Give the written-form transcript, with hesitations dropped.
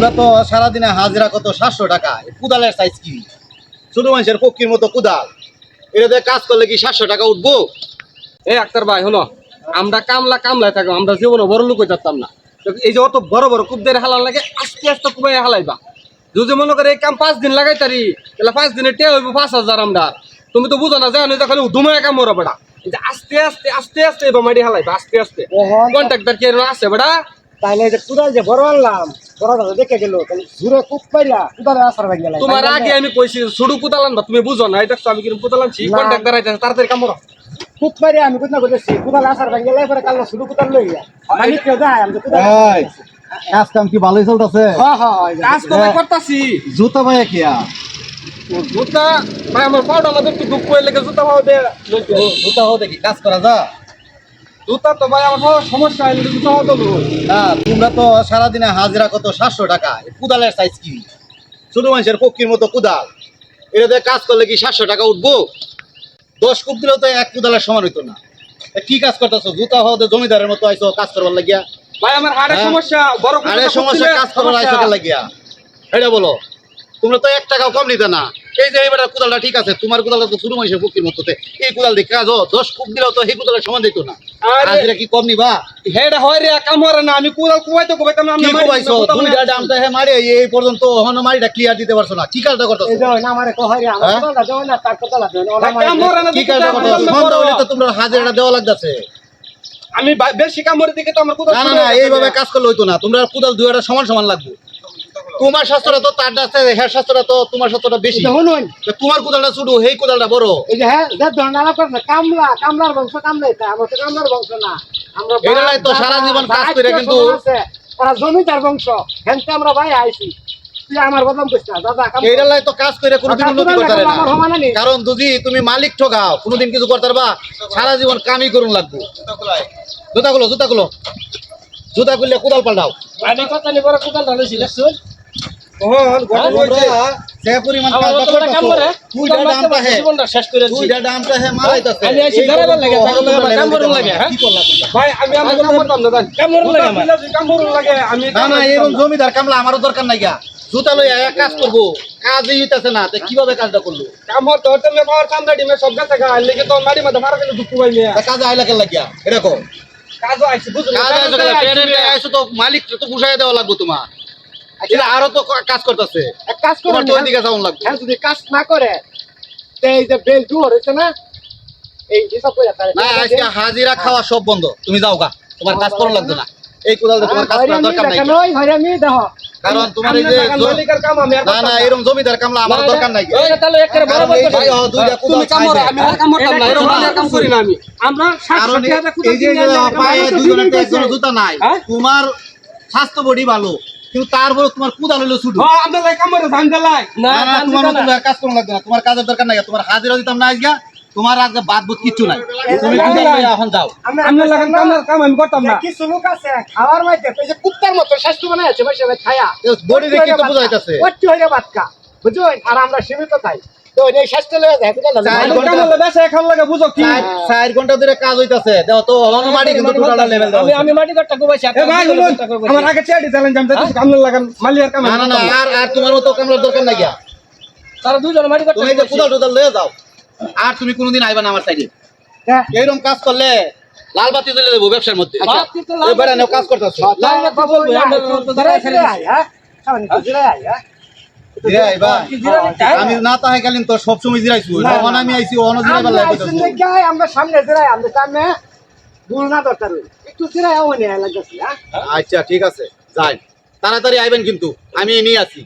তোমরা তো সারাদিনে হাজিরা কত 700 টাকা। কুদালের সাইজ কি? ছোট মানুষের পক্ষীর মতো কুদাল, এটাতে কাজ করলে কি 700 টাকা উঠবো? এই আক্তার ভাই হলো, আমরা কামলায় থাকবো, আমরা জীবনে বড় লোক হইতাম না। তো এই যে অত বড় বড় কুবদের হালার লাগে আস্তে আস্তে কুবাই হালাইবা। যদি মনে করে এই কাম 5 দিন লাগাই তারি, তাহলে 5 দিনে টে হইব 5000। আমরা তুমি তো বুঝো না, জানো যে খালি ধুমায় কাম ওরা বেড়া। এই যে আস্তে আস্তে আস্তে আস্তে এবার মাটি হালাইবা, আস্তে আস্তে। কন্ট্রাক্টর কি আছে বেড়া? তাইলে যে কুদাল যে বড় আনলাম, বড়টা দেখে গেল, তাহলে জুড়ে কুপ পাইলা কুদালে আসার ভাই গেল। তোমার আগে আমি কইছি শুধু কুদাল আনবা, তুমি বুঝো না। এটা আমি কিরকম কুদাল আনছি, কন্ট্রাক্টর আইতাছে তাড়াতাড়ি কাম করো। কুপ পাইলে আমি কোথা করতেছি, কুদালে আসার ভাই গেলে পরে কাল শুধু কুদাল লইয়া মালিক কেউ যায়, আমি কুদাল কাজ কাম কি ভালোই চলতেছে? কাজ তো ভাই করতাছি। জুতা ভাই কিয়া? জুতা ভাই আমার পাউডার মধ্যে একটু দুঃখ হয়ে লেগে জুতা ভাও দে। জুতা হও দেখি কাজ করা যা। জুতা তো ভাই আমার সমস্যা হইলে জুতা ভাও দেবো। না, তোমরা তো সারাদিনে হাজিরা কত 700 টাকা। কুদালের সাইজ কি? ছোট মানুষের পক্ষীর মতো কুদাল, এটাতে কাজ করলে কি 700 টাকা উঠবো? 10 কুপ দিলেও তো এক কুদালের সমান হইতো না। কি কাজ করতেছো? জুতা হও জমিদারের মতো আইছো কাজ করবার লাগিয়া? ভাই আমার হাড়ের সমস্যা, বড় আরে সমস্যা, কাজ করবার আইছো কে লাগিয়া? এটা বলো। তোমরা তো 1 টাকাও কম নিতে না। এই যে এবার কুদালটা ঠিক আছে, তোমার কুদালটা তো ছোট মানুষের পক্ষীর মতো, এই কুদাল দিয়ে কাজ 10 কুপ দিলেও তো এই কুদালের সমান দিত না। হাজিরা কি কম নিবা? হেডা হয় রে, কাম হরে না। আমি কুদাল কুবাইতে কুবাইতাম না। কি কইছো? দুইটা দামটা হে মারি এই পর্যন্ত হন মারিটা ক্লিয়ার দিতে পারছো না। কি কাজটা করতেছো? এই যে না আমারে কহারে আমার কুদালটা দাও না, তার কুদালটা দাও না। কাম হরে না, কি কাজটা করতেছো? সন্ধ্যা হইলে তো তোমরা হাজিরাটা দেওয়া লাগতেছে। আমি বেশি কাম হরে দিকে তো আমার কুদাল না না না, এইভাবে কাজ করলে হইতো না। তোমরা কুদাল দুইটা সমান সমান লাগবে। তোমার শাস্ত্রটা তো তার আছে, হের শাস্ত্রটা তো তোমার শাস্ত্রটা বেশি। শুনুন, তোমার কুদালটা ছোট, এই কুদালটা বড়। এই যে হ্যাঁ যে ধরনা করে না, কামলার বংশ কামলাইতা, আমরা তো কামলার বংশ না। আমরা এরাই তো সারা জীবন কাজ করে, কিন্তু ওরা জমিদার বংশ, হেনতে আমরা ভাই আইছি। তুই আমার বদনাম করিস না দাদা। এরাই তো কাজ করে কোনোদিন উন্নতি করতে পারে আমার সমানে না। নেই। কারণ যদি তুমি মালিক ঠকাও, কোনোদিন কিছু করতে পারবা? সারা জীবন কামই করুন লাগবে। জুতা গুলো জুতা খুললে কুদাল পাল্টাও। আমি কথা নি বড় কুদাল ঢালেছি দেখছুন। সে পরিমাণ কাজ করতেছো, দুইটা দামটা হে শেষ করে দিছি। দুইটা দামটা হে মারাইতাছে। আমি আইছি দাঁড়াবার লাগে, তাহলে আবার কাম করুন লাগে। হ্যাঁ কি করলা তোমরা? ভাই আমি আমার কাম করতাম না। কাম করুন লাগে আমার। কাম করুন লাগে আমি। না না, এরকম জমিদার কামলা আমারও দরকার নাই গা। জুতা লই এক কাজ করবো, কাজই হইতাছে না, তো কিভাবে কাজটা করলো? কাম হতে হতে মে পাওয়ার কাম দাডি মে সব গাছে গা লেগে তো মারি মধ্যে মারা গেলে দুঃখ পাই মিয়া। কাজে আইলা কেন লাগিয়া এরকম কাজ আইছি বুঝুন। কাজ আইছো তো মালিক তো বুঝাই দেওয়া লাগবে তোমার। এটা আরো তো কাজ করতেছে, এক কাজ করুন, তোমার তো ওইদিকে যাওয়ান লাগবে। হ্যাঁ যদি কাজ না করে তে এই যে বেল দু হইছে না, এই হিসাব করে তারে না, আজকে হাজিরা খাওয়া সব বন্ধ, তুমি যাও গা, তোমার কাজ করা লাগবে না। এই কোদাল দিয়ে তোমার কাজ করার দরকার নাই। নই হইরামি দেখো। কারণ তোমার এই যে মালিকের কাম আমি না না, এরকম জমিদার কামলা আমার দরকার নাই। এই তাহলে একেবারে বরাবর করে ভাই দুইটা কোদাল তুমি কাম করো, আমি আর কাম করতাম না। এরকম মালিকের কাম করি না আমি। আমরা 60 টাকা কুদা এই যে পায়ে দুজনের তো একজনের জুতা নাই, তোমার স্বাস্থ্য বডি ভালো, কিন্তু তারপরে তোমার কুদাল হলো ছোট। হ্যাঁ আমরা লাই কাম করে ধান জ্বালাই না না, তোমার মতো কাজ করুন লাগবে না, তোমার কাজের দরকার নাই। তোমার হাজিরা দিতাম না আজকে, তোমার আজকে বাদ বুত কিচ্ছু নাই। তুমি কুদাল লইয়া এখন যাও। আমরা লাগান কাম আমি করতাম না। কিছু লোক আছে খাওয়ার মধ্যে এই যে কুত্তার মতো স্বাস্থ্য বানায় আছে বসে খায়া বডি দেখে তো বুঝাইতাছে। ওটি হইরে বাতকা বুঝুন, আর আমরা সীমিত খাই তো এই স্বাস্থ্য লয়ে যায় কুদাল কাম হলে বেশি এখন লাগে বুঝো কি। 4 ঘন্টা ধরে কাজ হইতাছে, দেখো তো অনুমানি কিন্তু টোটাল লেভেল দাও। আমি মাটি কাটটা গোবাইছি। এ ভাই শুনুন, আমার আগে চেয়ারটি চ্যালেঞ্জ আমি যাচ্ছি কাম লাগান মালিকের কাম। না না না, আর তোমার মতো কামলার দরকার নাই গিয়া। তারা দুইজন মাটি কাটটা তুমি এই যে কুদাল টুদাল লয়ে যাও, আর তুমি কোনোদিন আইবা না আমার সাইডে। এইরকম কাজ করলে লাল বাতি জ্বলে দেবো ব্যবসার মধ্যে। এবারে নেও কাজ করতেছো। লাল বাতি বলবো আমরা তো দাঁড়ায় ছেড়ে হ্যাঁ সামনে তো জিরা হ্যাঁ আমি না তাহে গেলেন তো সবসময় জিরাইছি, তখন আমি আইছি অন জিরাইবার লাগবে। আমরা সামনে জিরাই, আমরা সামনে ভুল না দরকার একটু জিরাই হওয়া নিয়ে লাগতেছি। আচ্ছা ঠিক আছে, যাই, তাড়াতাড়ি আইবেন কিন্তু আমি নিয়ে আসি।